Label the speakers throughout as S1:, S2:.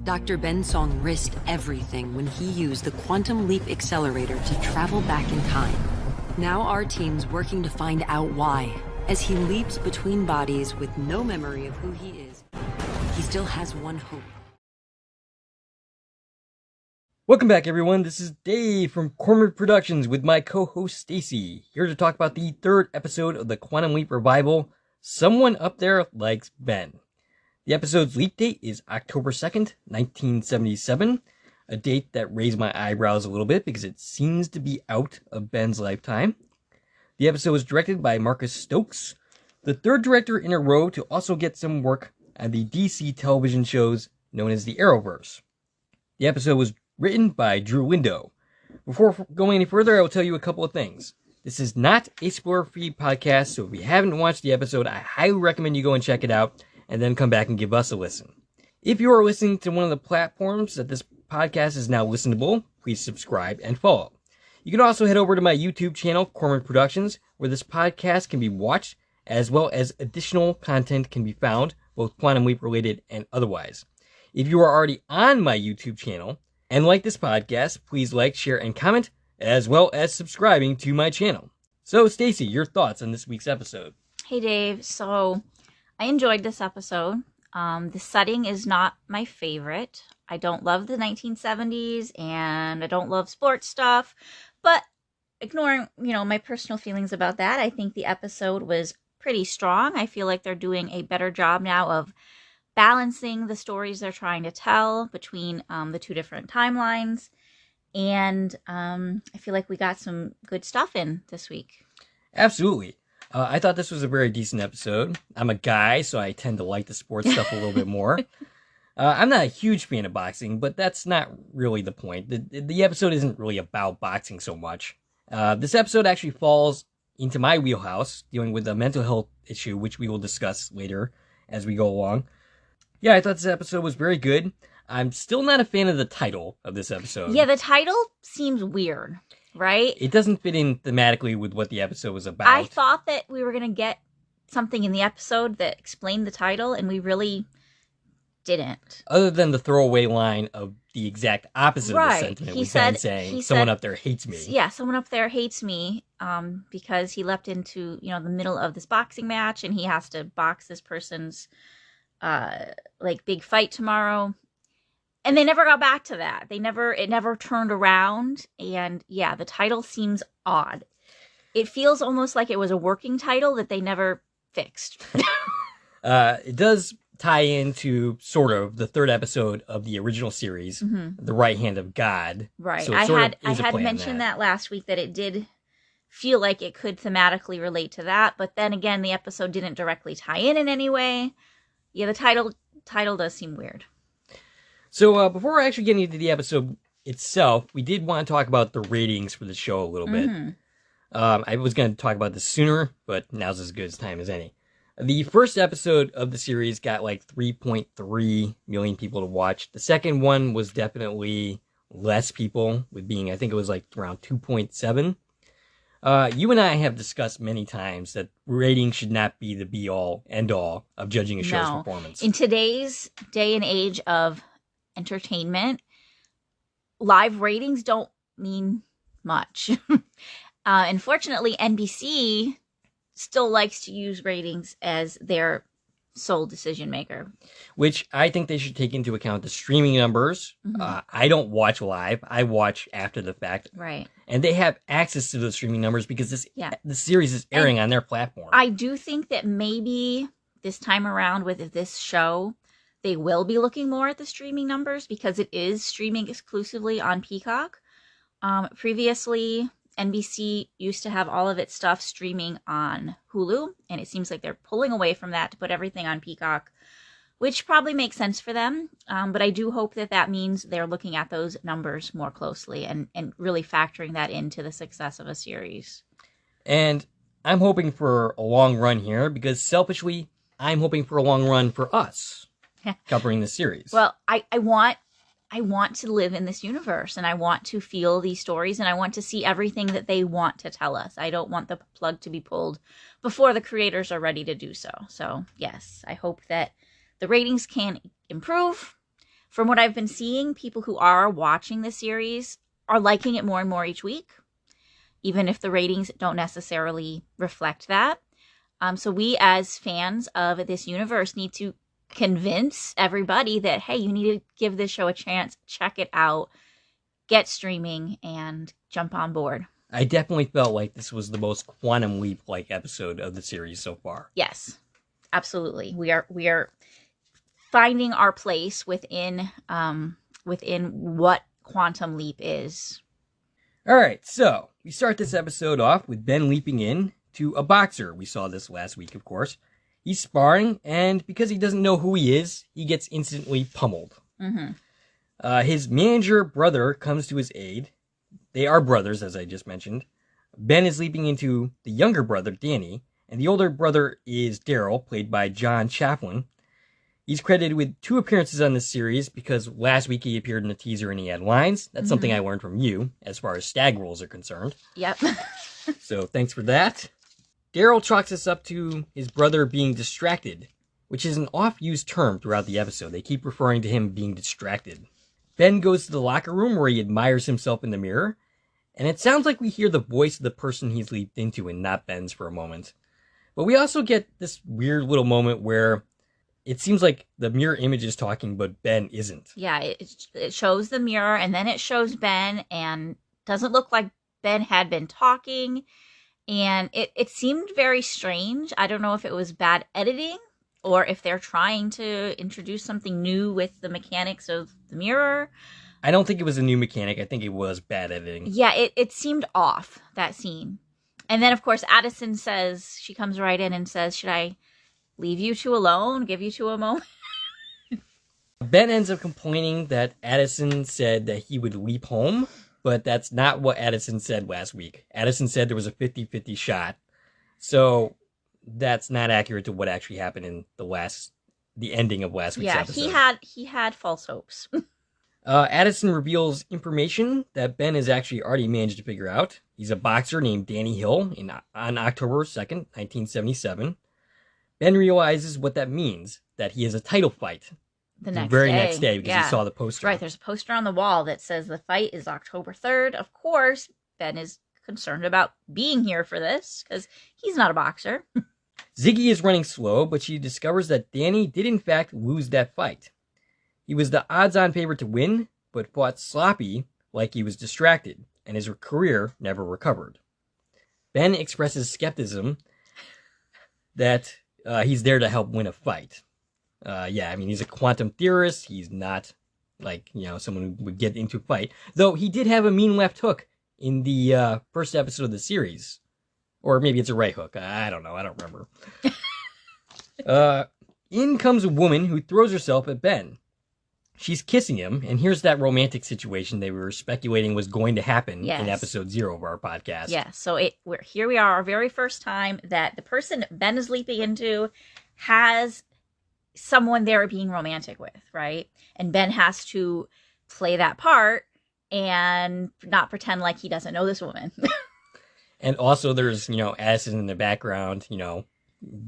S1: Dr. Bensong risked everything when he used the quantum leap accelerator to travel back in time. Now our team's working to find out why. As he leaps between bodies with no memory of who he is, he still has one hope.
S2: Welcome back, everyone. This is Dave from Cormorant Productions with my co-host Stacie, here to talk about the third episode of the Quantum Leap revival, Someone Up There Likes Ben. The episode's leap date is October 2nd, 1977, a date that raised my eyebrows a little bit because it seems to be out of Ben's lifetime. The episode was directed by Marcus Stokes, the third director in a row to also get some work on the DC television shows known as the Arrowverse. The episode was written by Drew Lindo. Before going any further, I will tell you a couple of things. This is not a spoiler-free podcast, so if you haven't watched the episode, I highly recommend you go and check it out, and then come back and give us a listen. If you are listening to one of the platforms that this podcast is now listenable, please subscribe and follow. You can also head over to my YouTube channel, Cormorant Productions, where this podcast can be watched, as well as additional content can be found, both Quantum Leap related and otherwise. If you are already on my YouTube channel, and like this podcast, please like, share, and comment, as well as subscribing to my channel. So, Stacie, your thoughts on this week's episode?
S3: Hey, Dave. So, I enjoyed this episode. The setting is not my favorite. I don't love the 1970s, and I don't love sports stuff. But ignoring, my personal feelings about that, I think the episode was pretty strong. I feel like they're doing a better job now of balancing the stories they're trying to tell between the two different timelines. And I feel like we got some good stuff in this week.
S2: Absolutely. I thought this was a very decent episode. I'm a guy, so I tend to like the sports stuff a little bit more. I'm not a huge fan of boxing, but that's not really the point. The episode isn't really about boxing so much. This episode actually falls into my wheelhouse, dealing with a mental health issue, which we will discuss later as we go along. Yeah, I thought this episode was very good. I'm still not a fan of the title of this episode.
S3: Yeah, the title seems weird, right?
S2: It doesn't fit in thematically with what the episode was about.
S3: I thought that we were going to get something in the episode that explained the title, and we really didn't.
S2: Other than the throwaway line of the exact opposite of the sentiment with Ben saying, someone up there hates me.
S3: Yeah, someone up there hates me because he leapt into, the middle of this boxing match, and he has to box this person's big fight tomorrow. And they never got back to that. It never turned around. And yeah, the title seems odd. It feels almost like it was a working title that they never fixed.
S2: It does tie into sort of the third episode of the original series, The Right Hand of God.
S3: Right.
S2: So
S3: I had mentioned that last week, that it did feel like it could thematically relate to that. But then again, the episode didn't directly tie in any way. Yeah, the title does seem weird.
S2: So before actually getting into the episode itself, we did want to talk about the ratings for the show a little bit. I was going to talk about this sooner, but now's as good a time as any. The first episode of the series got like 3.3 million people to watch. The second one was definitely less people, with being, I think it was like around 2.7. You and I have discussed many times that ratings should not be the be-all, end-all of judging a show's performance.
S3: In today's day and age of entertainment, live ratings don't mean much. Unfortunately, NBC still likes to use ratings as their sole decision maker.
S2: Which I think they should take into account the streaming numbers. I don't watch live. I watch after the fact.
S3: Right.
S2: And they have access to the streaming numbers because the series is airing on their platform.
S3: I do think that maybe this time around with this show, they will be looking more at the streaming numbers because it is streaming exclusively on Peacock. Previously, NBC used to have all of its stuff streaming on Hulu, and it seems like they're pulling away from that to put everything on Peacock, which probably makes sense for them. But I do hope that means they're looking at those numbers more closely and really factoring that into the success of a series.
S2: And I'm hoping for a long run here because selfishly, I'm hoping for a long run for us covering the series.
S3: Well, I want to live in this universe, and I want to feel these stories, and I want to see everything that they want to tell us. I don't want the plug to be pulled before the creators are ready to do so. So, yes, I hope that the ratings can improve, from what I've been seeing, people who are watching the series are liking it more and more each week, even if the ratings don't necessarily reflect that. So we as fans of this universe need to convince everybody that, hey, you need to give this show a chance, check it out, get streaming, and jump on board.
S2: I definitely felt like this was the most Quantum Leap-like episode of the series so far.
S3: Yes, absolutely. We are finding our place within what Quantum Leap is.
S2: All right, so we start this episode off with Ben leaping in to a boxer. We saw this last week, of course. He's sparring, and because he doesn't know who he is, he gets instantly pummeled.
S3: Mm-hmm.
S2: His manager brother comes to his aid. They are brothers, as I just mentioned. Ben is leaping into the younger brother, Danny, and the older brother is Daryl, played by John Chaplin. He's credited with 2 appearances on this series because last week he appeared in the teaser and he had lines. That's something I learned from you as far as stag rules are concerned.
S3: Yep.
S2: So thanks for that. Daryl chalks this up to his brother being distracted, which is an oft-used term throughout the episode. They keep referring to him being distracted. Ben goes to the locker room where he admires himself in the mirror, and it sounds like we hear the voice of the person he's leaped into and not Ben's for a moment. But we also get this weird little moment where it seems like the mirror image is talking, but Ben isn't.
S3: Yeah, it shows the mirror, and then it shows Ben, and doesn't look like Ben had been talking, and it seemed very strange. I don't know if it was bad editing, or if they're trying to introduce something new with the mechanics of the mirror.
S2: I don't think it was a new mechanic. I think it was bad editing.
S3: Yeah, it seemed off, that scene. And then, of course, Addison says, she comes right in and says, should I leave you two alone, give you two a moment?
S2: Ben ends up complaining that Addison said that he would leap home, but that's not what Addison said last week. Addison said there was a 50-50 shot. So that's not accurate to what actually happened in the ending of last week's episode.
S3: Yeah, he had false hopes.
S2: Addison reveals information that Ben has actually already managed to figure out. He's a boxer named Danny Hill on October 2nd, 1977. Ben realizes what that means, that he has a title fight
S3: The
S2: very next day because he saw the poster.
S3: Right, there's a poster on the wall that says the fight is October 3rd. Of course, Ben is concerned about being here for this because he's not a boxer.
S2: Ziggy is running slow, but she discovers that Danny did in fact lose that fight. He was the odds-on favorite to win, but fought sloppy like he was distracted, and his career never recovered. Ben expresses skepticism that he's there to help win a fight. He's a quantum theorist. He's not someone who would get into a fight. Though he did have a mean left hook in the first episode of the series. Or maybe it's a right hook. I don't know. I don't remember. In comes a woman who throws herself at Ben. She's kissing him, and here's that romantic situation they were speculating was going to happen in episode 0 of our podcast.
S3: Yes, so here we are, our very first time that the person Ben is leaping into has someone they're being romantic with, right? And Ben has to play that part and not pretend like he doesn't know this woman.
S2: And also there's, Addison in the background,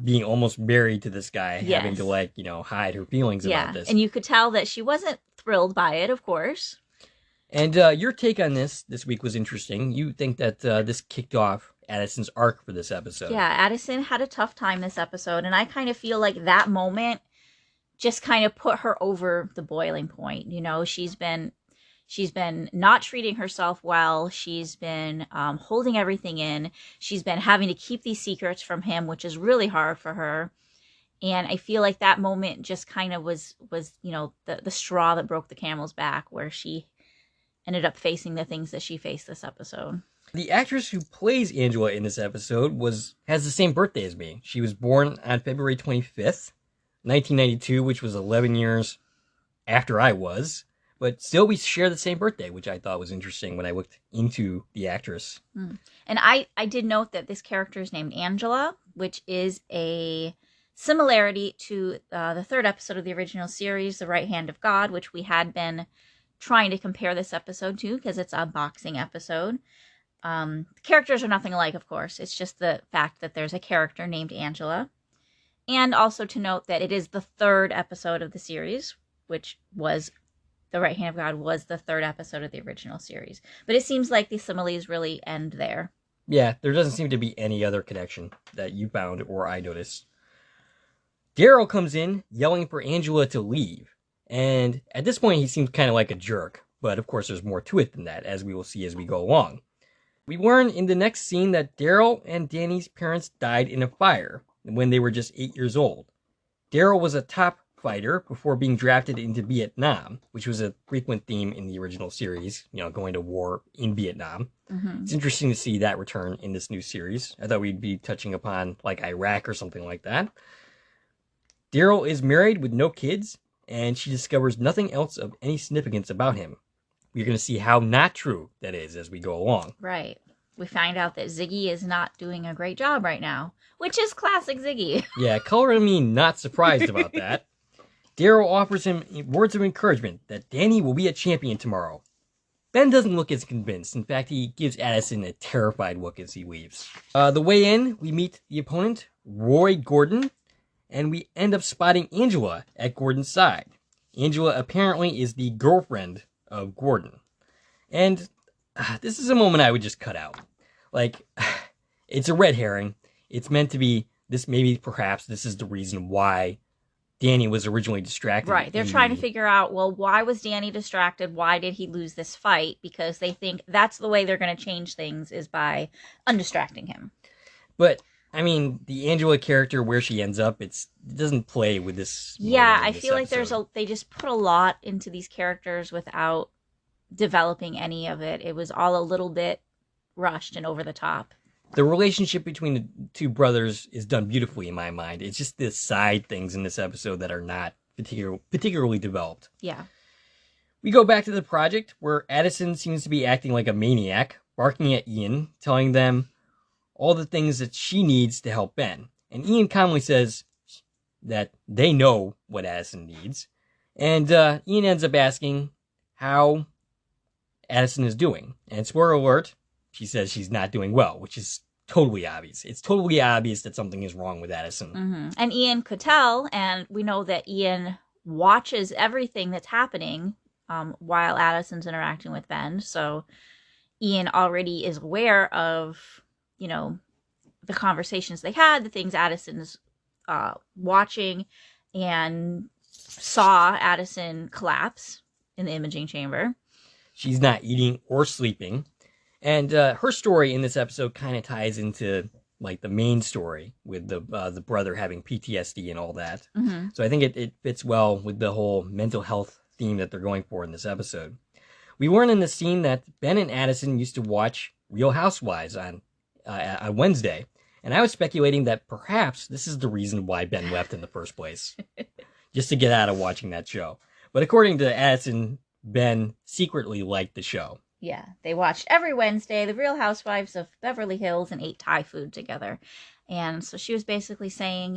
S2: being almost married to this guy, having to hide her feelings about this.
S3: And you could tell that she wasn't thrilled by it, of course.
S2: And your take on this week was interesting. You think that this kicked off Addison's arc for this episode.
S3: Yeah, Addison had a tough time this episode, and I kind of feel like that moment just kind of put her over the boiling point. She's been not treating herself well. She's been holding everything in. She's been having to keep these secrets from him, which is really hard for her. And I feel like that moment just kind of was the straw that broke the camel's back, where she ended up facing the things that she faced this episode.
S2: The actress who plays Angela in this episode has the same birthday as me. She was born on February 25th, 1992, which was 11 years after I was. But still, we share the same birthday, which I thought was interesting when I looked into the actress.
S3: And I did note that this character is named Angela, which is a similarity to the third episode of the original series, The Right Hand of God, which we had been trying to compare this episode to because it's a boxing episode. The characters are nothing alike, of course. It's just the fact that there's a character named Angela. And also to note that it is the third episode of the series, which was the right hand of God was the third episode of the original series. But it seems like the similes really end there.
S2: Yeah, there doesn't seem to be any other connection that you found or I noticed. Daryl comes in yelling for Angela to leave. And at this point, he seems kind of like a jerk. But of course, there's more to it than that, as we will see as we go along. We learn in the next scene that Daryl and Danny's parents died in a fire when they were just 8 years old. Daryl was a top fighter before being drafted into Vietnam, which was a frequent theme in the original series, going to war in Vietnam.
S3: Mm-hmm.
S2: It's interesting to see that return in this new series. I thought we'd be touching upon like Iraq or something like that. Daryl is married with no kids, and she discovers nothing else of any significance about him. We're going to see how not true that is as we go along.
S3: Right. We find out that Ziggy is not doing a great job right now, which is classic Ziggy.
S2: Yeah, color me not surprised about that. Daryl offers him words of encouragement that Danny will be a champion tomorrow. Ben doesn't look as convinced. In fact, he gives Addison a terrified look as he leaves. The way in, we meet the opponent, Roy Gordon, and we end up spotting Angela at Gordon's side. Angela apparently is the girlfriend of Gordon. And this is a moment I would just cut out. Like, it's a red herring. It's meant to be this, maybe perhaps this is the reason why Danny was originally distracted.
S3: Right. They're trying to figure out, well, why was Danny distracted? Why did he lose this fight? Because they think that's the way they're going to change things is by undistracting him.
S2: But, I mean, the Angela character, where she ends up, it doesn't play with this.
S3: Yeah, I feel like they just put a lot into these characters without developing any of it. It was all a little bit rushed and over the top.
S2: The relationship between the two brothers is done beautifully in my mind. It's just the side things in this episode that are not particularly developed.
S3: Yeah.
S2: We go back to the project where Addison seems to be acting like a maniac, barking at Ian, telling them all the things that she needs to help Ben. And Ian calmly says that they know what Addison needs. And Ian ends up asking how Addison is doing. And spoiler alert, she says she's not doing well, which is totally obvious. It's totally obvious that something is wrong with Addison.
S3: Mm-hmm. And Ian could tell, and we know that Ian watches everything that's happening while Addison's interacting with Ben. So Ian already is aware of, the conversations they had, the things Addison's watching, and saw Addison collapse in the imaging chamber.
S2: She's not eating or sleeping. And her story in this episode kind of ties into like the main story with the brother having PTSD and all that.
S3: Mm-hmm.
S2: So I think it fits well with the whole mental health theme that they're going for in this episode. We learn in the scene that Ben and Addison used to watch Real Housewives on Wednesday, and I was speculating that perhaps this is the reason why Ben left in the first place, just to get out of watching that show. But according to Addison, Ben secretly liked the show.
S3: Yeah, they watched every Wednesday The Real Housewives of Beverly Hills and ate Thai food together. And so she was basically saying,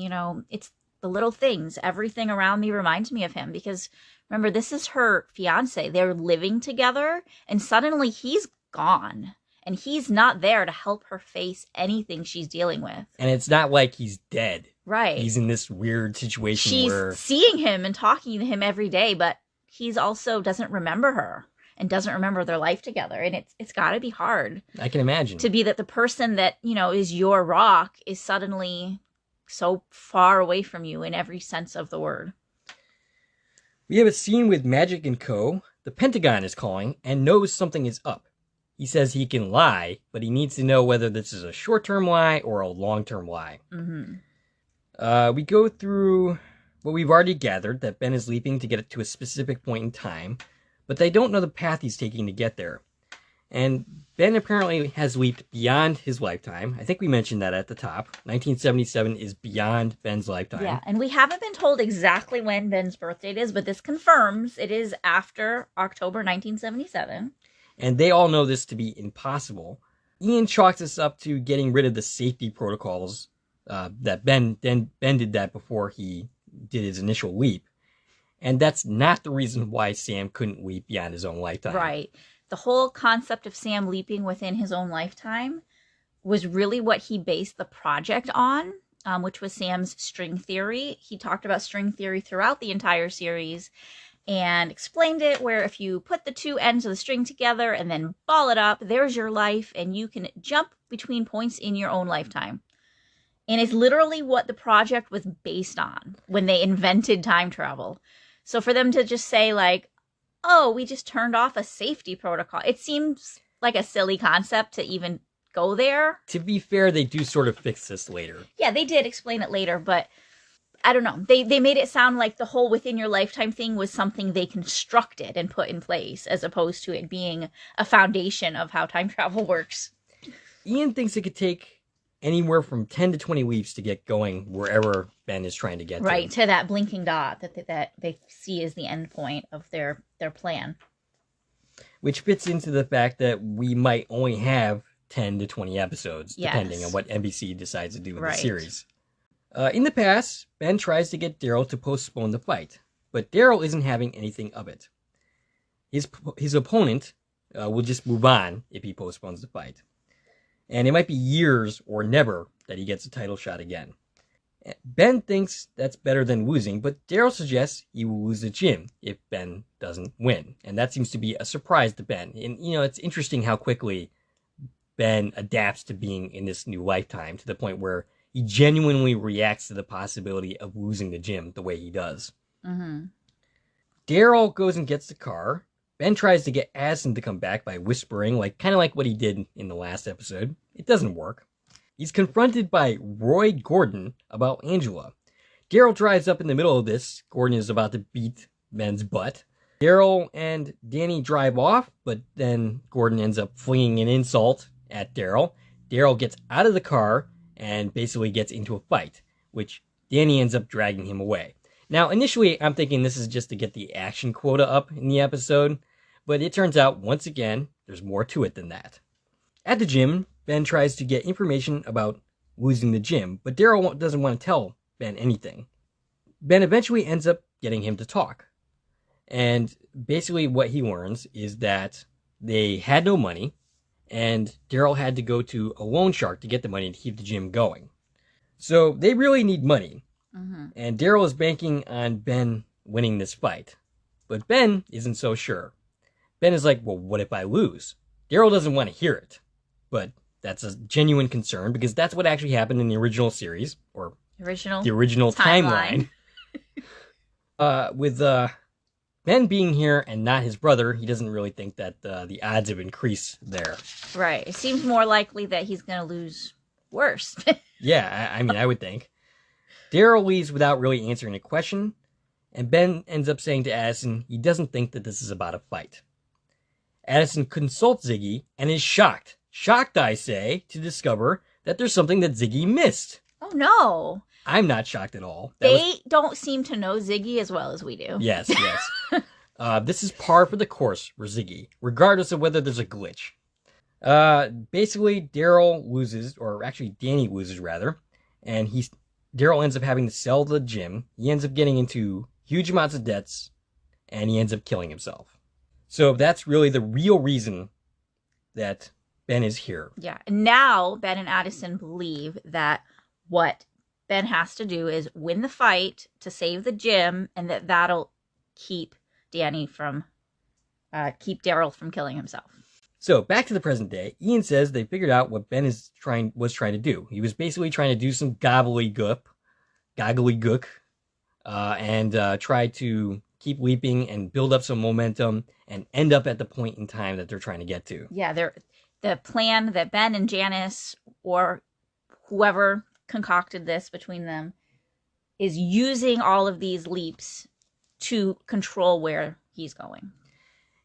S3: it's the little things. Everything around me reminds me of him. Because remember, this is her fiance. They're living together and suddenly he's gone. And he's not there to help her face anything she's dealing with.
S2: And it's not like he's dead.
S3: Right.
S2: He's in this weird situation where
S3: she's seeing him and talking to him every day, but he's also doesn't remember her. And doesn't remember their life together. And it's got to be hard.
S2: I can imagine.
S3: To be that the person that, is your rock is suddenly so far away from you in every sense of the word.
S2: We have a scene with Magic and Co. The Pentagon is calling and knows something is up. He says he can lie, but he needs to know whether this is a short-term lie or a long-term lie.
S3: Mm-hmm.
S2: We go through what we've already gathered, that Ben is leaping to get it to a specific point in time. But they don't know the path he's taking to get there. And Ben apparently has leaped beyond his lifetime. I think we mentioned that at the top. 1977 is beyond Ben's lifetime.
S3: Yeah, and we haven't been told exactly when Ben's birth date is, but this confirms it is after October 1977.
S2: And they all know this to be impossible. Ian chalks this up to getting rid of the safety protocols that Ben did that before he did his initial leap. And that's not the reason why Sam couldn't leap beyond his own lifetime.
S3: Right. The whole concept of Sam leaping within his own lifetime was really what he based the project on, which was Sam's string theory. He talked about string theory throughout the entire series. and explained it where if you put the two ends of the string together and then ball it up, there's your life, and you can jump between points in your own lifetime. And it's literally what the project was based on when they invented time travel. So for them to just say like, oh, we just turned off a safety protocol, it seems like a silly concept to even go there.
S2: To be fair, they do sort of fix this later.
S3: Yeah, they did explain it later, but I don't know. They made it sound like the whole within your lifetime thing was something they constructed and put in place, as opposed to it being a foundation of how time travel works.
S2: Ian thinks it could take anywhere from 10 to 20 leaps to get going wherever Ben is trying to get to.
S3: Right, to that blinking dot that they see as the end point of their plan.
S2: Which fits into the fact that we might only have 10 to 20 episodes, depending on what NBC decides to do with the series. In the past, Ben tries to get Daryl to postpone the fight, but Daryl isn't having anything of it. His opponent will just move on if he postpones the fight. And it might be years or never that he gets a title shot again. Ben thinks that's better than losing, but Daryl suggests he will lose the gym if Ben doesn't win. And that seems to be a surprise to Ben. And, it's interesting how quickly Ben adapts to being in this new lifetime, to the point where he genuinely reacts to the possibility of losing the gym the way he does.
S3: Mm-hmm.
S2: Daryl goes and gets the car. Ben tries to get Addison to come back by whispering, kind of like what he did in the last episode. It doesn't work. He's confronted by Roy Gordon about Angela. Daryl drives up in the middle of this. Gordon is about to beat Ben's butt. Daryl and Danny drive off, but then Gordon ends up flinging an insult at Daryl. Daryl gets out of the car and basically gets into a fight, which Danny ends up dragging him away. Now, initially, I'm thinking this is just to get the action quota up in the episode, but it turns out, once again, there's more to it than that. At the gym, Ben tries to get information about losing the gym, but Daryl doesn't want to tell Ben anything. Ben eventually ends up getting him to talk. And basically what he learns is that they had no money, and Daryl had to go to a loan shark to get the money to keep the gym going. So they really need money.
S3: Mm-hmm.
S2: And Daryl is banking on Ben winning this fight. But Ben isn't so sure. Ben is like, well, what if I lose? Daryl doesn't want to hear it. But that's a genuine concern, because that's what actually happened in the original series, or the original timeline. With Ben being here and not his brother, he doesn't really think that the odds have increased there.
S3: Right. It seems more likely that he's going to lose worse.
S2: Yeah, I would think. Daryl leaves without really answering a question, and Ben ends up saying to Addison he doesn't think that this is about a fight. Addison consults Ziggy and is shocked. Shocked, I say, to discover that there's something that Ziggy missed.
S3: Oh, no.
S2: I'm not shocked at all.
S3: They don't seem to know Ziggy as well as we do.
S2: Yes. This is par for the course for Ziggy, regardless of whether there's a glitch. Basically, Daryl loses, or actually Danny loses, rather, and Daryl ends up having to sell the gym. He ends up getting into huge amounts of debts, and he ends up killing himself. So that's really the real reason that Ben is here.
S3: Yeah, and now Ben and Addison believe that what Ben has to do is win the fight to save the gym, and that'll keep Daryl from killing himself.
S2: So back to the present day, Ian says they figured out what Ben was trying to do. He was basically trying to do some gobbledygook, and try to keep leaping and build up some momentum and end up at the point in time that they're trying to get to.
S3: Yeah, the plan that Ben and Janice, or whoever concocted this between them, is using all of these leaps to control where he's going.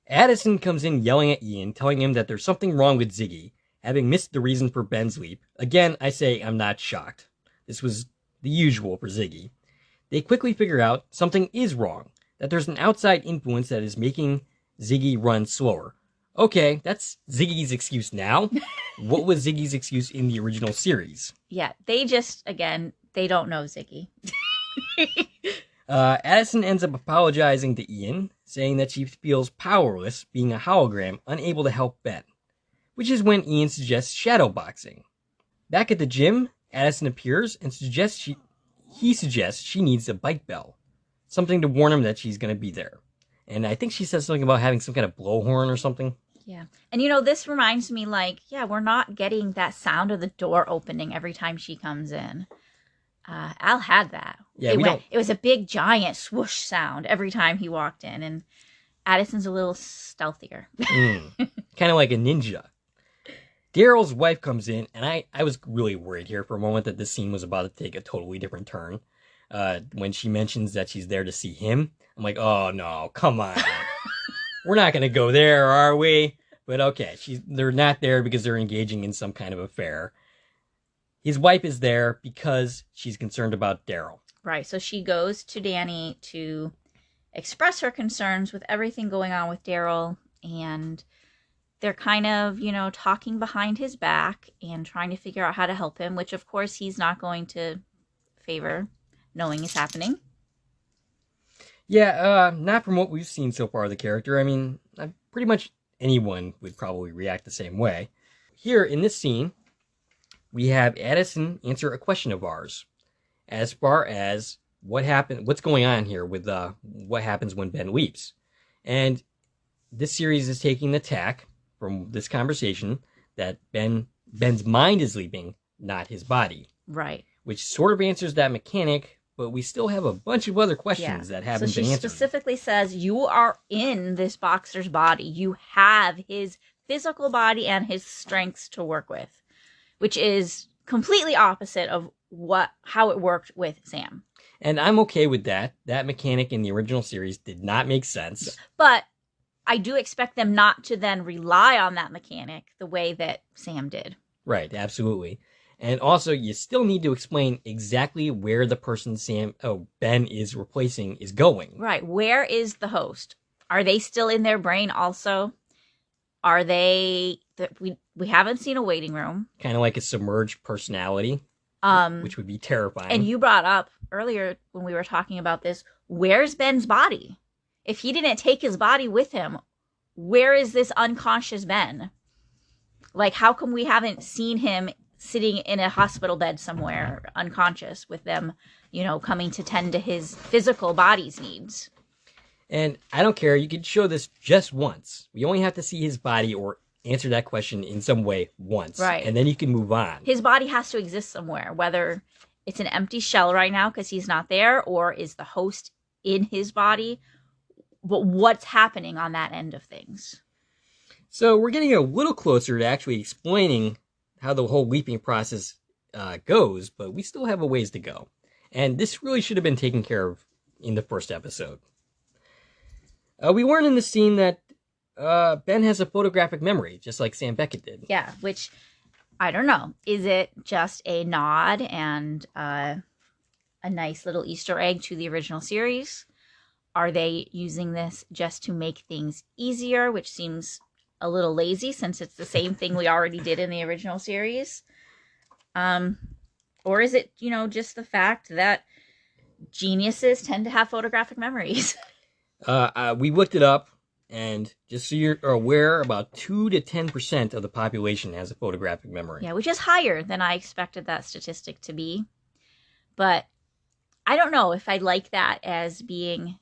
S2: Addison comes in yelling at Ian, telling him that there's something wrong with Ziggy, having missed the reason for Ben's leap. Again, I say I'm not shocked. This was the usual for Ziggy. They quickly figure out something is wrong, that there's an outside influence that is making Ziggy run slower. Okay, that's Ziggy's excuse now. What was Ziggy's excuse in the original series?
S3: Yeah, they don't know Ziggy.
S2: Addison ends up apologizing to Ian, saying that she feels powerless being a hologram, unable to help Ben. Which is when Ian suggests shadowboxing. Back at the gym, Addison appears and suggests she needs a bike bell. Something to warn him that she's going to be there. And I think she says something about having some kind of blowhorn or something.
S3: Yeah. And, this reminds me, we're not getting that sound of the door opening every time she comes in. Al had that.
S2: Yeah,
S3: It was a big, giant swoosh sound every time he walked in. And Addison's a little stealthier.
S2: Kind of like a ninja. Daryl's wife comes in, and I was really worried here for a moment that this scene was about to take a totally different turn. When she mentions that she's there to see him, I'm like, oh no, come on. We're not going to go there, are we? But okay, they're not there because they're engaging in some kind of affair. His wife is there because she's concerned about Daryl.
S3: Right, so she goes to Danny to express her concerns with everything going on with Daryl, and they're kind of, talking behind his back and trying to figure out how to help him, which of course he's not going to favor knowing is happening.
S2: Yeah, not from what we've seen so far of the character. I mean, pretty much anyone would probably react the same way. Here in this scene, we have Addison answer a question of ours as far as what's going on here with what happens when Ben leaps. And this series is taking the tack from this conversation that Ben's mind is leaping, not his body.
S3: Right.
S2: Which sort of answers that mechanic, but we still have a bunch of other questions that haven't been answered.
S3: So she specifically says, you are in this boxer's body. You have his physical body and his strengths to work with, which is completely opposite of how it worked with Sam.
S2: And I'm okay with that. That mechanic in the original series did not make sense.
S3: But I do expect them not to then rely on that mechanic the way that Sam did.
S2: Right, absolutely. And also, you still need to explain exactly where the person Ben is replacing is going.
S3: Right. Where is the host? Are they still in their brain also? Are they... We haven't seen a waiting room.
S2: Kind of like a submerged personality, which would be terrifying.
S3: And you brought up earlier when we were talking about this, where's Ben's body? If he didn't take his body with him, where is this unconscious Ben? How come we haven't seen him sitting in a hospital bed somewhere unconscious with them, coming to tend to his physical body's needs?
S2: And I don't care. You could show this just once. We only have to see his body or answer that question in some way once.
S3: Right.
S2: And then you can move on.
S3: His body has to exist somewhere, whether it's an empty shell right now because he's not there, or is the host in his body. But what's happening on that end of things?
S2: So we're getting a little closer to actually explaining how the whole leaping process goes, but we still have a ways to go. And this really should have been taken care of in the first episode. We learned in the scene that Ben has a photographic memory, just like Sam Beckett did.
S3: Yeah, which, I don't know. Is it just a nod and a nice little Easter egg to the original series? Are they using this just to make things easier, which seems a little lazy since it's the same thing we already did in the original series? Or is it, just the fact that geniuses tend to have photographic memories?
S2: We looked it up, and just so you're aware, about 2 to 10% of the population has a photographic memory.
S3: Yeah, which is higher than I expected that statistic to be. But I don't know if I like that as being,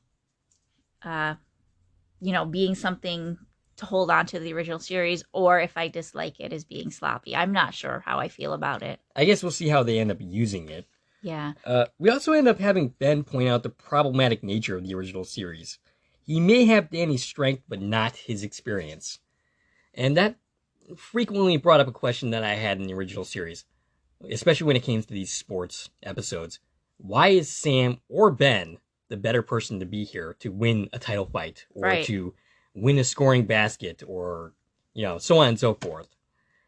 S3: being something to hold on to the original series, or if I dislike it as being sloppy. I'm not sure how I feel about it.
S2: I guess we'll see how they end up using it.
S3: Yeah.
S2: We also end up having Ben point out the problematic nature of the original series. He may have Danny's strength, but not his experience. And that frequently brought up a question that I had in the original series, especially when it came to these sports episodes. Why is Sam or Ben the better person to be here to win a title fight, or to win a scoring basket, or, so on and so forth?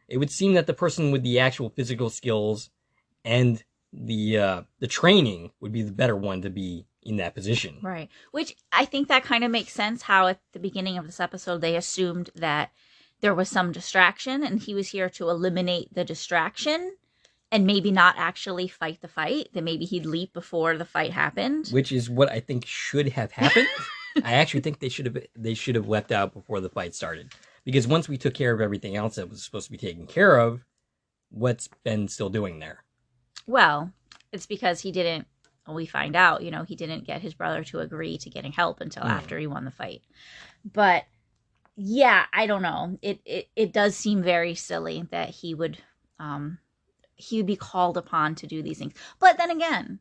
S2: It would seem that the person with the actual physical skills and the training would be the better one to be in that position.
S3: Right. Which I think that kind of makes sense, how at the beginning of this episode they assumed that there was some distraction and he was here to eliminate the distraction and maybe not actually fight the fight, that maybe he'd leap before the fight happened.
S2: Which is what I think should have happened. I actually think they should have leapt out before the fight started. Because once we took care of everything else that was supposed to be taken care of, what's Ben still doing there?
S3: Well, it's because he didn't we find out, he didn't get his brother to agree to getting help until after he won the fight. But yeah, I don't know. It does seem very silly that he would be called upon to do these things. But then again,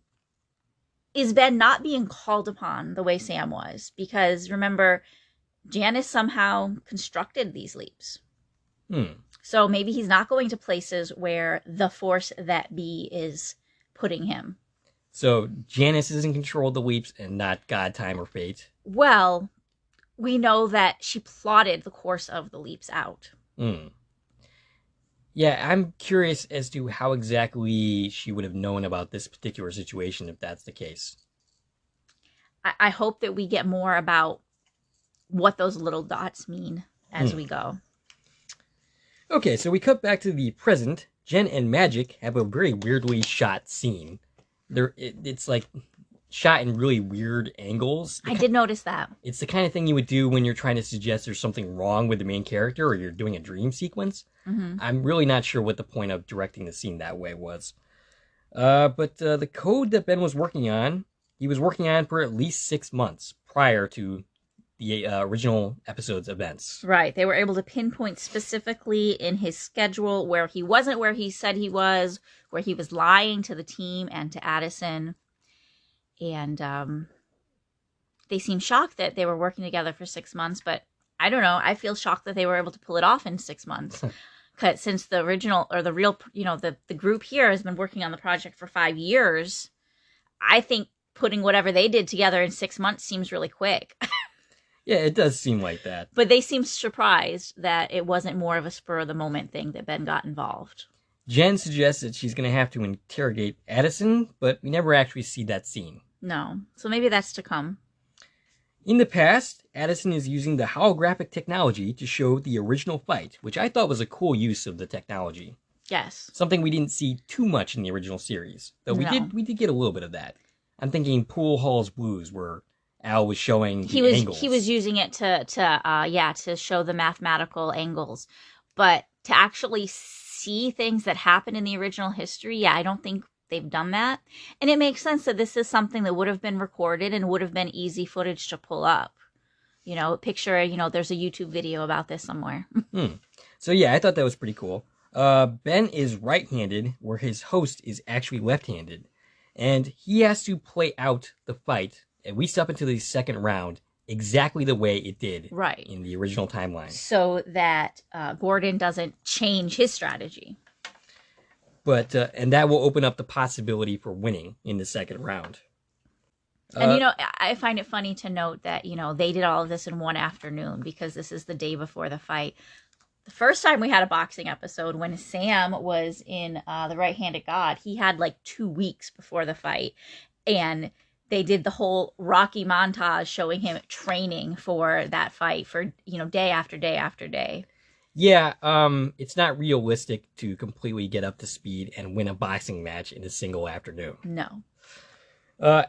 S3: is Ben not being called upon the way Sam was? Because remember, Janice somehow constructed these leaps. So maybe he's not going to places where the force that be is putting him.
S2: So Janice is in control of the leaps and not God, time, or fate?
S3: Well, we know that she plotted the course of the leaps out.
S2: Yeah, I'm curious as to how exactly she would have known about this particular situation if that's the case.
S3: I hope that we get more about what those little dots mean as we go.
S2: Okay, so we cut back to the present. Jen and Magic have a very weirdly shot scene. It's like shot in really weird angles.
S3: I did notice that.
S2: It's the kind of thing you would do when you're trying to suggest there's something wrong with the main character or you're doing a dream sequence. I'm really not sure what the point of directing the scene that way was. But the code that Ben was working on, he was working on for at least 6 months prior to the original episode's events.
S3: Right. They were able to pinpoint specifically in his schedule where he wasn't where he said he was, where he was lying to the team and to Addison. And they seem shocked that they were working together for 6 months, but I don't know. I feel shocked that they were able to pull it off in 6 months. Because since the original, or the real, the group here has been working on the project for 5 years, I think putting whatever they did together in 6 months seems really quick.
S2: Yeah, it does seem like that.
S3: But they seem surprised that it wasn't more of a spur-of-the-moment thing that Ben got involved.
S2: Jen suggests that she's going to have to interrogate Addison, but we never actually see that scene.
S3: No. So maybe that's to come.
S2: In the past, Addison is using the holographic technology to show the original fight, which I thought was a cool use of the technology.
S3: Yes.
S2: Something we didn't see too much in the original series, though we did get a little bit of that. I'm thinking Pool Hall's Blues, where Al was showing the angles.
S3: He was using it to show the mathematical angles, but to actually see things that happened in the original history, I don't think they've done that. And it makes sense that this is something that would have been recorded and would have been easy footage to pull up. Picture, there's a YouTube video about this somewhere.
S2: So yeah, I thought that was pretty cool. Ben is right-handed, where his host is actually left-handed, and he has to play out the fight at least up into the second round exactly the way it did in the original timeline. So
S3: that Gordon doesn't change his strategy.
S2: But, and that will open up the possibility for winning in the second round.
S3: And, I find it funny to note that, they did all of this in one afternoon because this is the day before the fight. The first time we had a boxing episode, when Sam was in The Right-Handed God, he had like 2 weeks before the fight. And they did the whole Rocky montage showing him training for that fight for, day after day after day.
S2: Yeah, it's not realistic to completely get up to speed and win a boxing match in a single afternoon.
S3: No.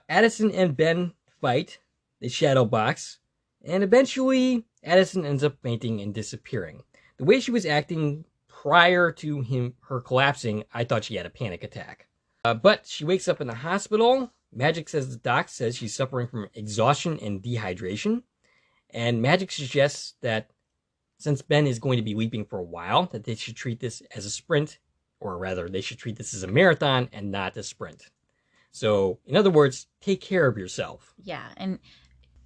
S2: Addison and Ben fight. They shadow box. And eventually, Addison ends up fainting and disappearing. The way she was acting prior to her collapsing, I thought she had a panic attack. But she wakes up in the hospital. Magic says the doc says she's suffering from exhaustion and dehydration. And Magic suggests that since Ben is going to be leaping for a while, that they should treat this as a sprint, or rather, they should treat this as a marathon and not a sprint. So, in other words, take care of yourself.
S3: Yeah, and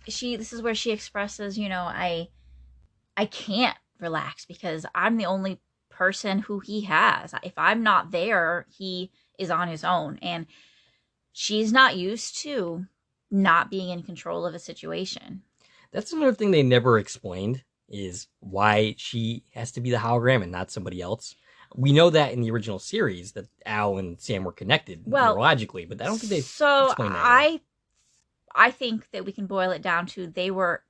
S3: this is where she expresses, I can't relax because I'm the only person who he has. If I'm not there, he is on his own. And she's not used to not being in control of a situation.
S2: That's another thing they never explained, is why she has to be the hologram and not somebody else. We know that in the original series that Al and Sam were connected neurologically, but I don't think they explained that.
S3: I think that we can boil it down to they were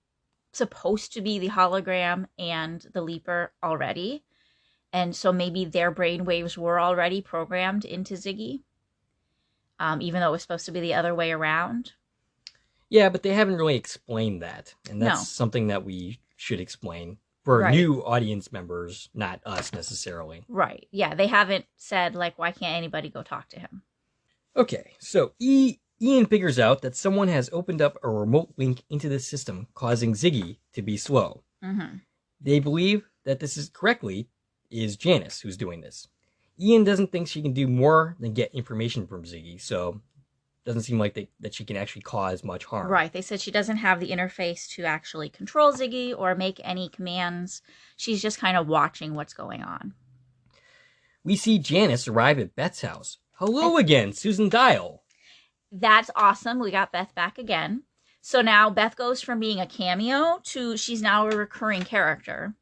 S3: supposed to be the hologram and the leaper already. And so maybe their brain waves were already programmed into Ziggy, even though it was supposed to be the other way around.
S2: Yeah, but they haven't really explained that. And that's something that we should explain for new audience members, not us necessarily.
S3: Right. Yeah, they haven't said, why can't anybody go talk to him?
S2: Okay, so Ian figures out that someone has opened up a remote link into the system, causing Ziggy to be slow.
S3: Mm-hmm.
S2: They believe that this is Janice who's doing this. Ian doesn't think she can do more than get information from Ziggy, so it doesn't seem like that she can actually cause much harm.
S3: Right. They said she doesn't have the interface to actually control Ziggy or make any commands. She's just kind of watching what's going on.
S2: We see Janice arrive at Beth's house. Hello again, Susan Dial.
S3: That's awesome. We got Beth back again. So now Beth goes from being a cameo to she's now a recurring character.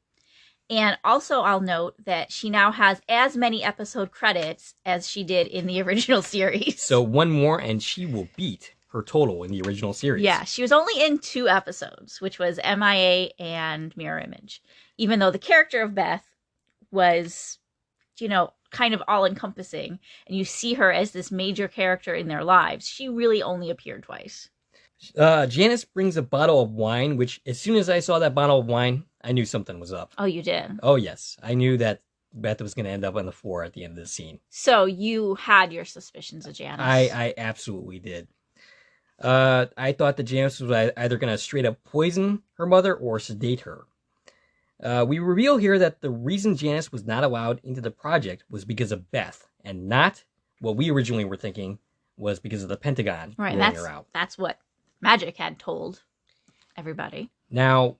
S3: And also I'll note that she now has as many episode credits as she did in the original series.
S2: So one more and she will beat her total in the original series.
S3: Yeah, she was only in 2 episodes, which was MIA and Mirror Image. Even though the character of Beth was, kind of all-encompassing, and you see her as this major character in their lives, she really only appeared twice.
S2: Janice brings a bottle of wine, which as soon as I saw that bottle of wine, I knew something was up.
S3: Oh, you did?
S2: Oh, yes. I knew that Beth was going to end up on the floor at the end of the scene.
S3: So you had your suspicions of Janice.
S2: I absolutely did. I thought that Janice was either going to straight up poison her mother or sedate her. We reveal here that the reason Janice was not allowed into the project was because of Beth, and not what we originally were thinking was because of the Pentagon ruling her out.
S3: That's what Magic had told everybody.
S2: Now,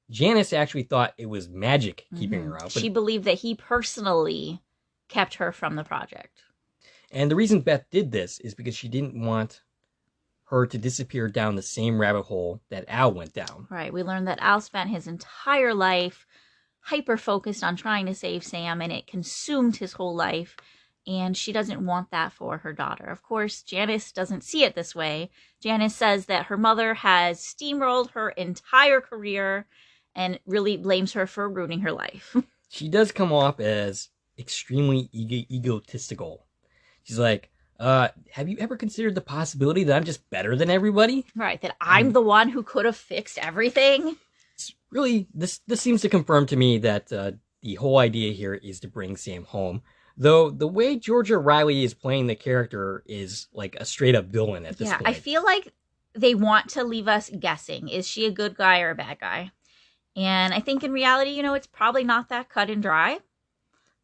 S2: Janice actually thought it was Magic keeping her out.
S3: She believed that he personally kept her from the project.
S2: And the reason Beth did this is because she didn't want her to disappear down the same rabbit hole that Al went down.
S3: Right. We learned that Al spent his entire life hyper-focused on trying to save Sam, and it consumed his whole life, and she doesn't want that for her daughter. Of course, Janice doesn't see it this way. Janice says that her mother has steamrolled her entire career and really blames her for ruining her life.
S2: She does come off as extremely egotistical. She's like, have you ever considered the possibility that I'm just better than everybody?
S3: Right, that I'm the one who could have fixed everything?
S2: It's really, this seems to confirm to me that the whole idea here is to bring Sam home. Though the way Georgia Riley is playing the character is like a straight up villain at this point.
S3: Yeah, I feel like they want to leave us guessing. Is she a good guy or a bad guy? And I think in reality, it's probably not that cut and dry.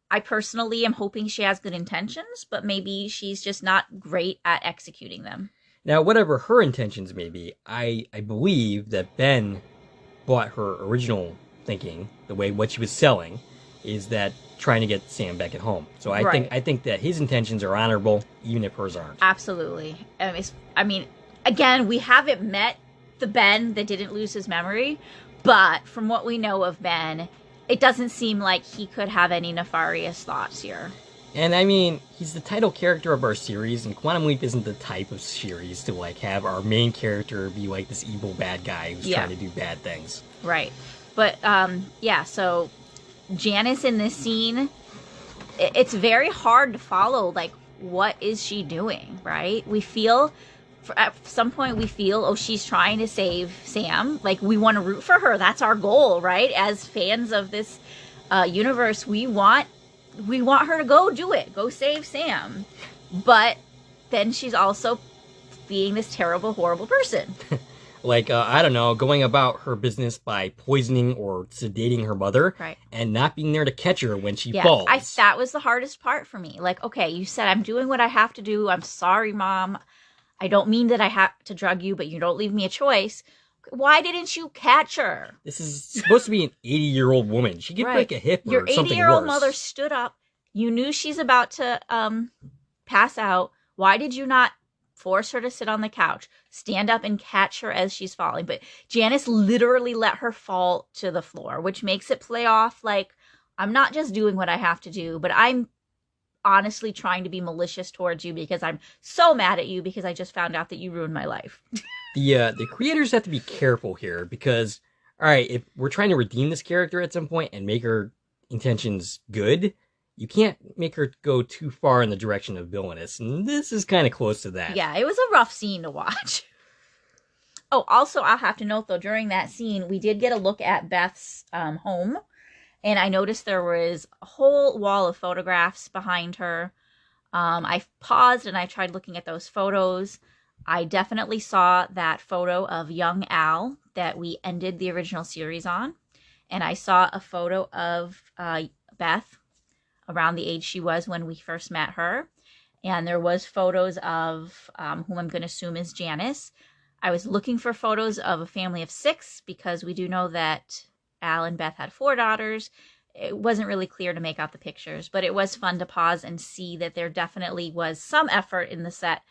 S3: I personally am hoping she has good intentions, but maybe she's just not great at executing them.
S2: Now, whatever her intentions may be, I believe that Ben bought her original thinking, what she was selling, is that trying to get Sam back at home. So I think that his intentions are honorable, even if hers aren't.
S3: Absolutely. Again, we haven't met the Ben that didn't lose his memory, but from what we know of Ben, it doesn't seem like he could have any nefarious thoughts here.
S2: And he's the title character of our series, and Quantum Leap isn't the type of series to have our main character be like this evil bad guy who's trying to do bad things.
S3: Right. But, so Janice in this scene, it's very hard to follow, what is she doing, right? We feel, at some point she's trying to save Sam. We want to root for her. That's our goal, right? As fans of this universe, we want her to go do it. Go save Sam. But then she's also being this terrible, horrible person.
S2: I don't know, going about her business by poisoning or sedating her mother,
S3: right,
S2: and not being there to catch her when she falls.
S3: That was the hardest part for me. Okay, you said I'm doing what I have to do. I'm sorry, Mom. I don't mean that I have to drug you, but you don't leave me a choice. Why didn't you catch her? This
S2: is supposed to be an 80-year-old woman. She could break a hip or something worse. Your
S3: 80-year-old mother stood up. You knew she's about to pass out. Why did you not force her to sit on the couch, stand up and catch her as she's falling? But Janice literally let her fall to the floor, which makes it play off I'm not just doing what I have to do, but I'm honestly trying to be malicious towards you because I'm so mad at you because I just found out that you ruined my life.
S2: The creators have to be careful here because, all right, if we're trying to redeem this character at some point and make her intentions good, you can't make her go too far in the direction of villainous, and this is kind of close to that.
S3: Yeah, it was a rough scene to watch. Oh, also, I'll have to note, though, during that scene, we did get a look at Beth's home, and I noticed there was a whole wall of photographs behind her. I paused and I tried looking at those photos. I definitely saw that photo of young Al that we ended the original series on. And I saw a photo of Beth around the age she was when we first met her. And there was photos of whom I'm going to assume is Janice. I was looking for photos of a family of 6 because we do know that Al and Beth had 4 daughters. It wasn't really clear to make out the pictures, but it was fun to pause and see that there definitely was some effort in the set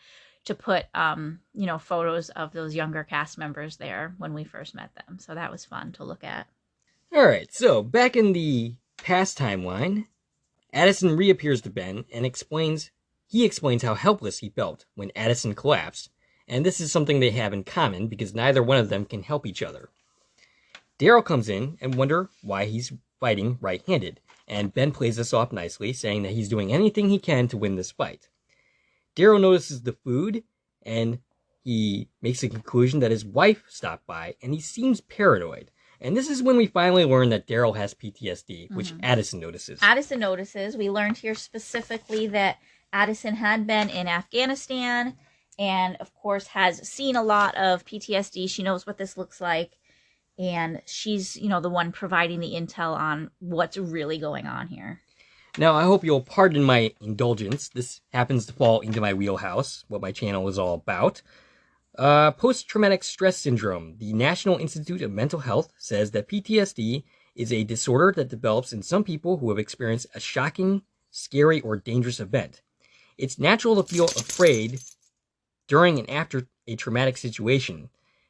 S3: to put, photos of those younger cast members there when we first met them. So that was fun to look at.
S2: All right, so back in the past timeline, Addison reappears to Ben and explains how helpless he felt when Addison collapsed, and this is something they have in common because neither one of them can help each other. Daryl comes in and wonders why he's fighting right-handed, and Ben plays this off nicely, saying that he's doing anything he can to win this fight. Daryl notices the food, and he makes a conclusion that his wife stopped by, and he seems paranoid. And this is when we finally learn that Daryl has PTSD, which Addison notices.
S3: Addison notices. We learned here specifically that Addison had been in Afghanistan and, of course, has seen a lot of PTSD. She knows what this looks like. And she's, the one providing the intel on what's really going on here.
S2: Now, I hope you'll pardon my indulgence. This happens to fall into my wheelhouse, what my channel is all about. Post-traumatic stress syndrome. The National Institute of Mental Health says that PTSD is a disorder that develops in some people who have experienced a shocking, scary, or dangerous event. It's natural to feel afraid during and after a traumatic situation.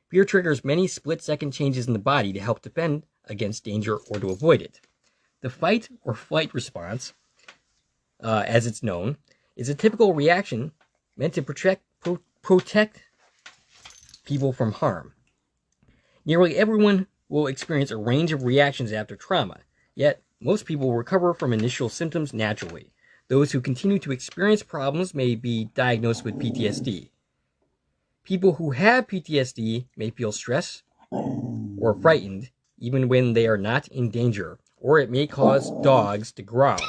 S2: Fear triggers many split-second changes in the body to help defend against danger or to avoid it. The fight or flight response, as it's known, is a typical reaction meant to protect people from harm. Nearly everyone will experience a range of reactions after trauma, yet most people recover from initial symptoms naturally. Those who continue to experience problems may be diagnosed with PTSD. People who have PTSD may feel stressed or frightened even when they are not in danger, or it may cause dogs to growl.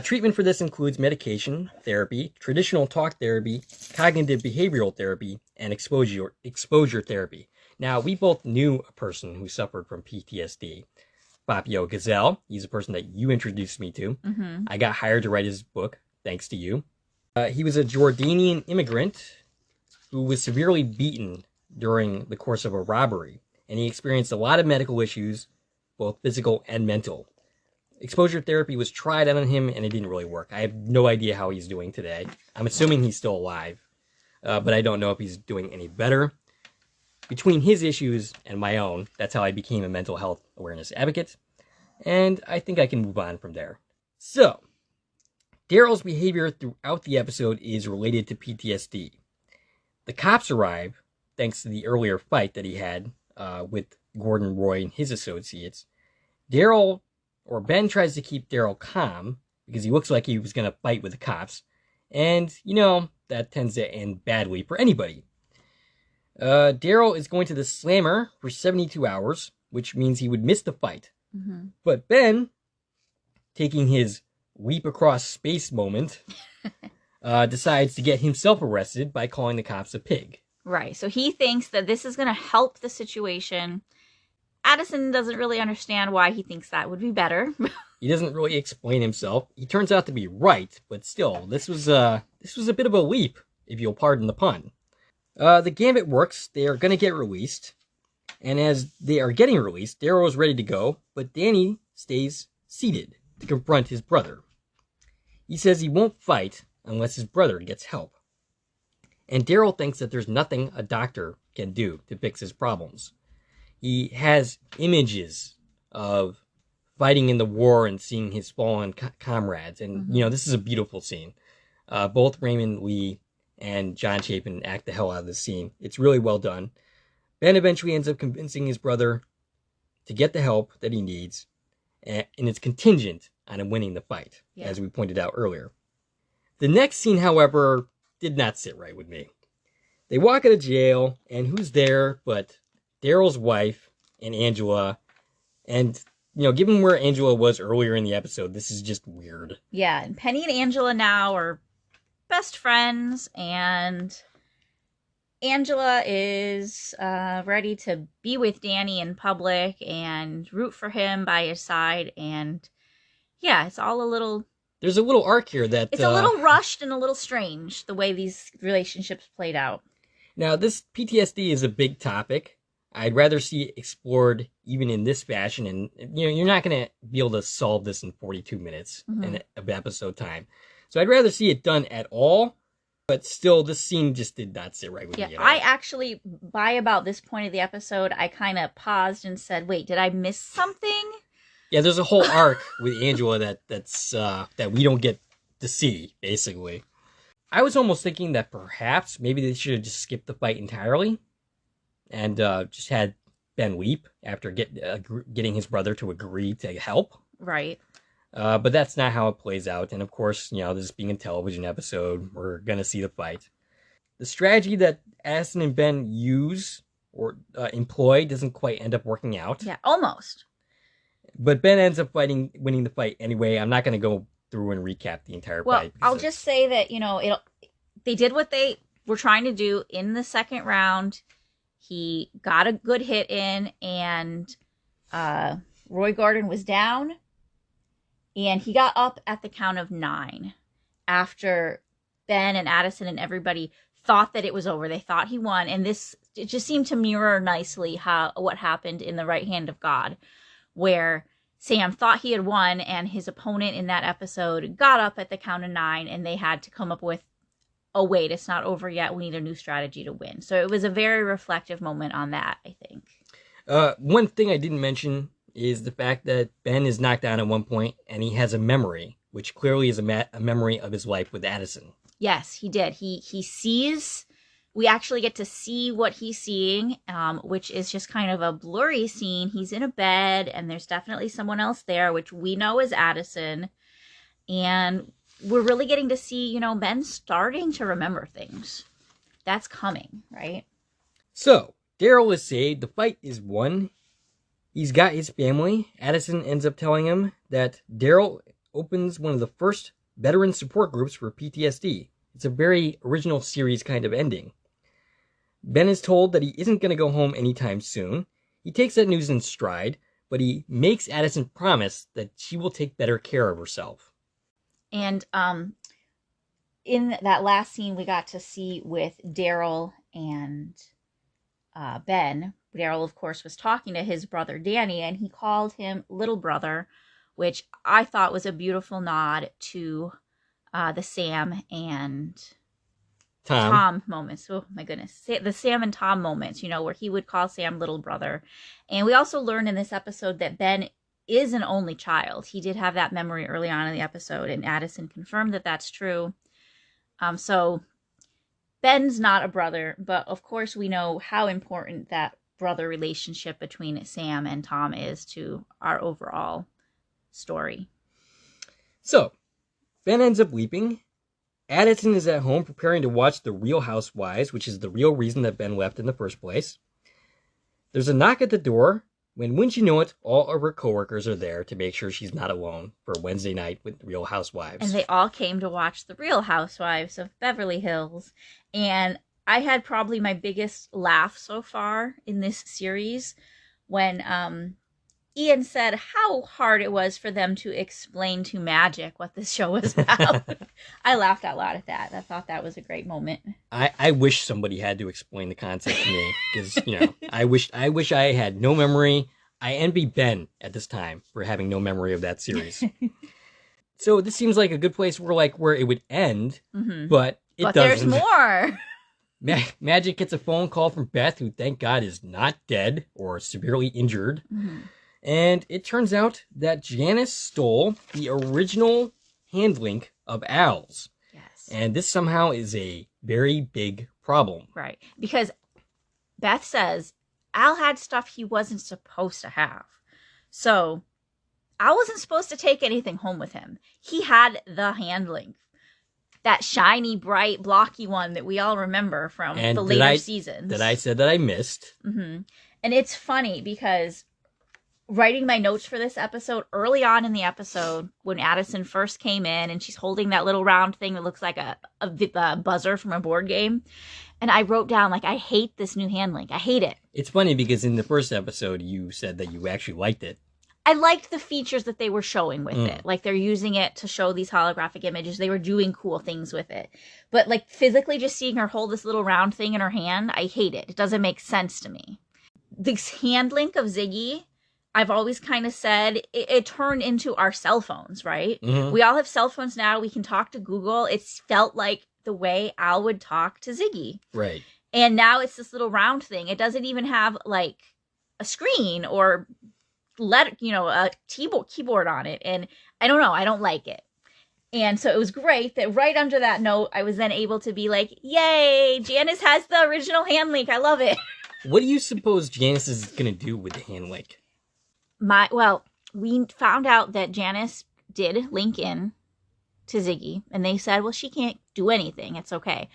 S2: Treatment for this includes medication, therapy, traditional talk therapy, cognitive behavioral therapy, and exposure therapy. Now, we both knew a person who suffered from PTSD. Fabio Gazelle, he's a person that you introduced me to.
S3: Mm-hmm.
S2: I got hired to write his book, thanks to you. He was a Jordanian immigrant who was severely beaten during the course of a robbery, and he experienced a lot of medical issues, both physical and mental. Exposure therapy was tried on him, and it didn't really work. I have no idea how he's doing today. I'm assuming he's still alive, but I don't know if he's doing any better. Between his issues and my own, that's how I became a mental health awareness advocate, and I think I can move on from there. So, Daryl's behavior throughout the episode is related to PTSD. The cops arrive, thanks to the earlier fight that he had with Gordon Roy and his associates. Ben tries to keep Daryl calm because he looks like he was going to fight with the cops. And, that tends to end badly for anybody. Daryl is going to the slammer for 72 hours, which means he would miss the fight.
S3: Mm-hmm.
S2: But Ben, taking his leap across space moment, decides to get himself arrested by calling the cops a pig.
S3: Right. So he thinks that this is going to help the situation. Addison doesn't really understand why he thinks that would be better.
S2: He doesn't really explain himself. He turns out to be right, but still, this was a bit of a leap, if you'll pardon the pun. The gambit works. They are going to get released. And as they are getting released, Daryl is ready to go, but Danny stays seated to confront his brother. He says he won't fight unless his brother gets help. And Daryl thinks that there's nothing a doctor can do to fix his problems. He has images of fighting in the war and seeing his fallen comrades. And, this is a beautiful scene. Both Raymond Lee and John Chapin act the hell out of this scene. It's really well done. Ben eventually ends up convincing his brother to get the help that he needs. And it's contingent on him winning the fight, as we pointed out earlier. The next scene, however, did not sit right with me. They walk out of jail, and who's there but Daryl's wife and Angela. And, given where Angela was earlier in the episode, this is just weird.
S3: Yeah, and Penny and Angela now are best friends, and Angela is ready to be with Danny in public and root for him by his side. And yeah, it's all a little...
S2: There's a little arc here that...
S3: It's a little rushed and a little strange, the way these relationships played out.
S2: Now, this PTSD is a big topic. I'd rather see it explored even in this fashion. And, you're not going to be able to solve this in 42 minutes of episode time. So I'd rather see it done at all. But still, this scene just did not sit right with me at all.
S3: I actually, by about this point of the episode, I kind of paused and said, wait, did I miss something?
S2: Yeah, there's a whole arc with Angela that we don't get to see, basically. I was almost thinking that perhaps maybe they should have just skipped the fight entirely and just had Ben leap after getting his brother to agree to help.
S3: Right.
S2: But that's not how it plays out. And of course, this being a television episode, we're going to see the fight. The strategy that Addison and Ben use or employ doesn't quite end up working out.
S3: Yeah, almost.
S2: But Ben ends up winning the fight anyway. I'm not going to go through and recap the entire fight.
S3: Well, I'll just say that, they did what they were trying to do in the second round. He got a good hit in, and Roy Gordon was down. And he got up at the count of 9 after Ben and Addison and everybody thought that it was over. They thought he won. And it just seemed to mirror nicely what happened in The Right Hand of God, where Sam thought he had won and his opponent in that episode got up at the count of 9 and they had to come up with, oh, wait, it's not over yet. We need a new strategy to win. So it was a very reflective moment on that, I think.
S2: One thing I didn't mention is the fact that Ben is knocked down at one point and he has a memory, which clearly is a memory of his life with Addison.
S3: Yes, he did. He sees, we actually get to see what he's seeing, which is just kind of a blurry scene. He's in a bed and there's definitely someone else there, which we know is Addison. And we're really getting to see, Ben starting to remember things. That's coming, right?
S2: So, Daryl is saved. The fight is won. He's got his family. Addison ends up telling him that Daryl opens one of the first veteran support groups for PTSD. It's a very original series kind of ending. Ben is told that he isn't going to go home anytime soon. He takes that news in stride, but he makes Addison promise that she will take better care of herself.
S3: And in that last scene we got to see with Daryl and Ben, Daryl, of course, was talking to his brother Danny, and he called him little brother, which I thought was a beautiful nod to the Sam and Tom moments. Oh, my goodness. The Sam and Tom moments, where he would call Sam little brother. And we also learned in this episode that Ben is an only child. He did have that memory early on in the episode, and Addison confirmed that that's true. So Ben's not a brother, but of course we know how important that brother relationship between Sam and Tom is to our overall story.
S2: So, Ben ends up weeping. Addison is at home preparing to watch The Real Housewives, which is the real reason that Ben left in the first place. There's a knock at the door when, wouldn't you know it, all of her coworkers are there to make sure she's not alone for Wednesday night with The Real Housewives.
S3: And they all came to watch The Real Housewives of Beverly Hills. And I had probably my biggest laugh so far in this series when Ian said how hard it was for them to explain to Magic what this show was about. I laughed out loud at that. I thought that was a great moment.
S2: I wish somebody had to explain the concept to me because, I wish I had no memory. I envy Ben at this time for having no memory of that series. So this seems like a good place where it would end, but it doesn't. But
S3: there's more.
S2: Magic gets a phone call from Beth, who, thank God, is not dead or severely injured. And it turns out that Janice stole the original hand link of Al's.
S3: Yes.
S2: And this somehow is a very big problem.
S3: Right. Because Beth says Al had stuff he wasn't supposed to have. So Al wasn't supposed to take anything home with him. He had the hand link. That shiny, bright, blocky one that we all remember from the later seasons.
S2: That I said that I missed.
S3: And it's funny because writing my notes for this episode, early on in the episode, when Addison first came in and she's holding that little round thing that looks like a buzzer from a board game. And I wrote down, like, I hate this new hand link. I hate it.
S2: It's funny because in the first episode, you said that you actually liked it.
S3: I liked the features that they were showing with it. Like, they're using it to show these holographic images. They were doing cool things with it. But, like, physically just seeing her hold this little round thing in her hand, I hate it. It doesn't make sense to me. This hand link of Ziggy, I've always kind of said, it turned into our cell phones, right? Mm-hmm. We all have cell phones now. We can talk to Google. It's felt like the way Al would talk to Ziggy.
S2: Right.
S3: And now it's this little round thing. It doesn't even have, like, a screen or a keyboard on it. And I don't know, I don't like it. And so it was great that right under that note, I was then able to be like, yay, Janice has the original hand link. I love it.
S2: What do you suppose Janice is going to do with the hand link?
S3: We found out that Janice did link in to Ziggy, and they said, well, she can't do anything. It's okay.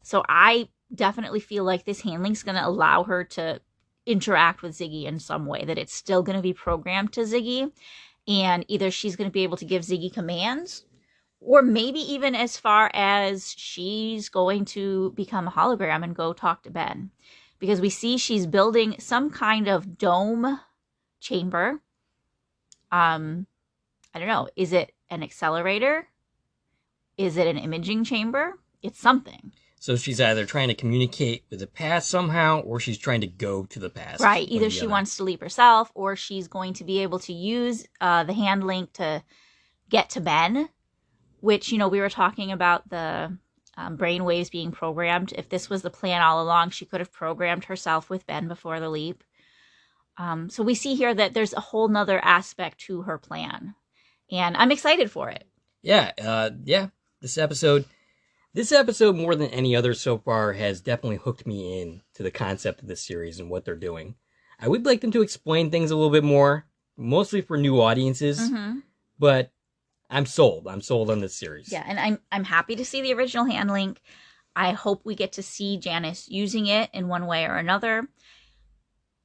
S3: So I definitely feel like this hand link's going to allow her to interact with Ziggy in some way, that it's still going to be programmed to Ziggy, and either she's going to be able to give Ziggy commands, or maybe even as far as she's going to become a hologram and go talk to Ben, because we see she's building some kind of dome chamber. I don't know, is it an accelerator? Is it an imaging chamber? It's something.
S2: So she's either trying to communicate with the past somehow, or she's trying to go to the past.
S3: Right. Either she wants to leap herself, or she's going to be able to use the hand link to get to Ben, which, we were talking about the brain waves being programmed. If this was the plan all along, she could have programmed herself with Ben before the leap. So we see here that there's a whole nother aspect to her plan, and I'm excited for it.
S2: Yeah. This episode, more than any other so far, has definitely hooked me in to the concept of this series and what they're doing. I would like them to explain things a little bit more, mostly for new audiences, but I'm sold. I'm sold on this series.
S3: Yeah, and I'm happy to see the original hand link. I hope we get to see Janice using it in one way or another.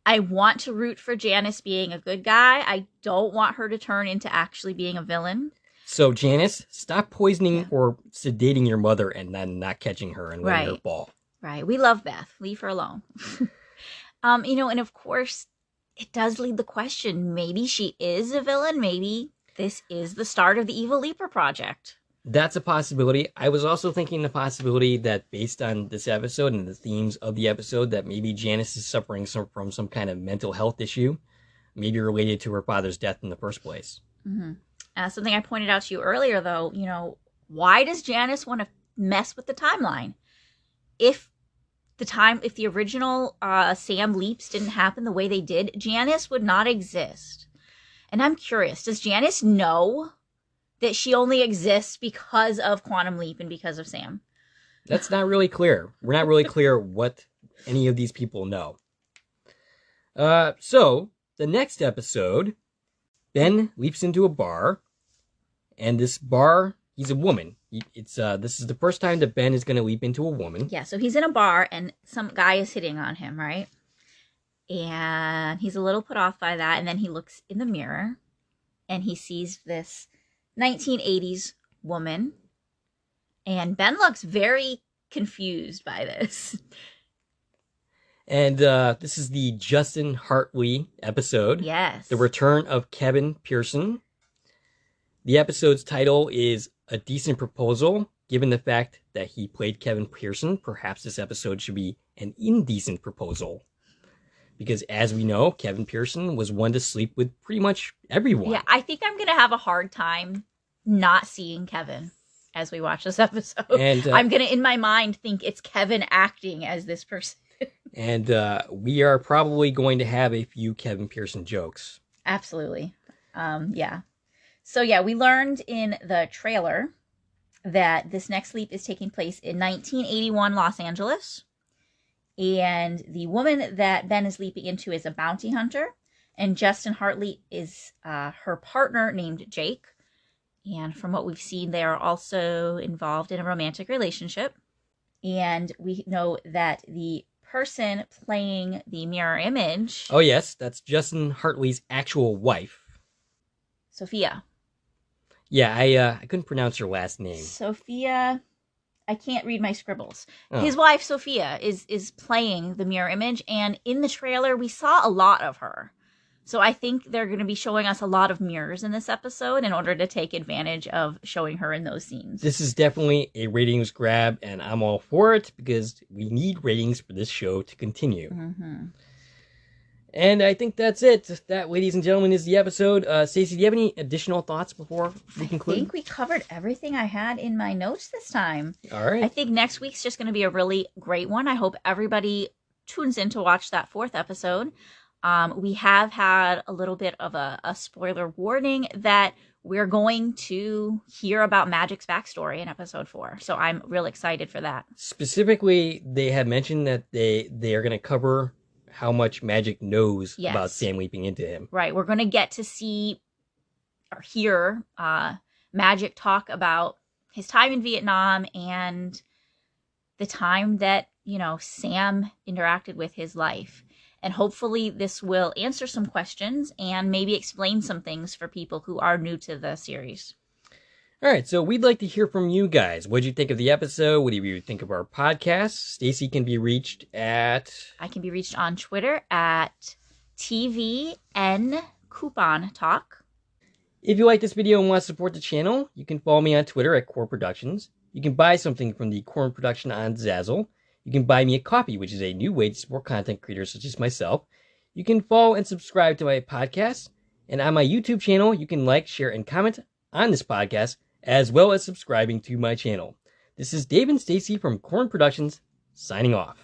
S3: I want to root for Janice being a good guy. I don't want her to turn into actually being a villain.
S2: So, Janice, stop poisoning or sedating your mother and then not catching her and letting her fall.
S3: Right. We love Beth. Leave her alone. And of course, it does lead the question. Maybe she is a villain. Maybe this is the start of the Evil Leaper project.
S2: That's a possibility. I was also thinking the possibility that based on this episode and the themes of the episode, that maybe Janice is suffering from some kind of mental health issue, maybe related to her father's death in the first place.
S3: Mm-hmm. Something I pointed out to you earlier, though, why does Janice want to mess with the timeline? If the original Sam leaps didn't happen the way they did, Janice would not exist. And I'm curious, does Janice know that she only exists because of Quantum Leap and because of Sam?
S2: That's not really clear. We're not really clear what any of these people know. So, the next episode, Ben leaps into a bar, and this bar, he's a woman. This is the first time that Ben is going to leap into a woman.
S3: Yeah, so he's in a bar, and some guy is hitting on him, right? And he's a little put off by that, and then he looks in the mirror, and he sees this 1980s woman, and Ben looks very confused by this.
S2: And this is the Justin Hartley episode.
S3: Yes.
S2: The return of Kevin Pearson. The episode's title is A Decent Proposal. Given the fact that he played Kevin Pearson, perhaps this episode should be An Indecent Proposal. Because as we know, Kevin Pearson was one to sleep with pretty much everyone.
S3: Yeah, I think I'm going to have a hard time not seeing Kevin as we watch this episode. And I'm going to, in my mind, think it's Kevin acting as this person.
S2: And we are probably going to have a few Kevin Pearson jokes.
S3: Absolutely. Yeah. So yeah, we learned in the trailer that this next leap is taking place in 1981 Los Angeles. And the woman that Ben is leaping into is a bounty hunter. And Justin Hartley is her partner named Jake. And from what we've seen, they are also involved in a romantic relationship. And we know that the person playing the mirror image.
S2: Oh, yes, that's Justin Hartley's actual wife.
S3: Sophia.
S2: Yeah, I couldn't pronounce her last name.
S3: Sophia. I can't read my scribbles.
S2: Oh.
S3: His wife, Sophia, is playing the mirror image, and in the trailer, we saw a lot of her. So I think they're going to be showing us a lot of mirrors in this episode in order to take advantage of showing her in those scenes.
S2: This is definitely a ratings grab, and I'm all for it because we need ratings for this show to continue.
S3: Mm-hmm.
S2: And I think that's it. That, ladies and gentlemen, is the episode. Stacie, do you have any additional thoughts before we conclude?
S3: I think we covered everything I had in my notes this time.
S2: All right.
S3: I think next week's just going to be a really great one. I hope everybody tunes in to watch that 4th episode. We have had a little bit of a spoiler warning that we're going to hear about Magic's backstory in episode 4. So I'm real excited for that.
S2: Specifically, they had mentioned that they are going to cover how much Magic knows about Sam leaping into him.
S3: Right. We're going to get to see or hear Magic talk about his time in Vietnam and the time that, Sam interacted with his life. And hopefully this will answer some questions and maybe explain some things for people who are new to the series.
S2: All right, so we'd like to hear from you guys. What did you think of the episode? What do you think of our podcast? Stacie can be reached at...
S3: I can be reached on Twitter at TVN Coupon Talk.
S2: If you like this video and want to support the channel, you can follow me on Twitter at Core Productions. You can buy something from the Core Production on Zazzle. You can buy me a coffee, which is a new way to support content creators such as myself. You can follow and subscribe to my podcast. And on my YouTube channel, you can like, share, and comment on this podcast, as well as subscribing to my channel. This is Dave and Stacie from Corn Productions, signing off.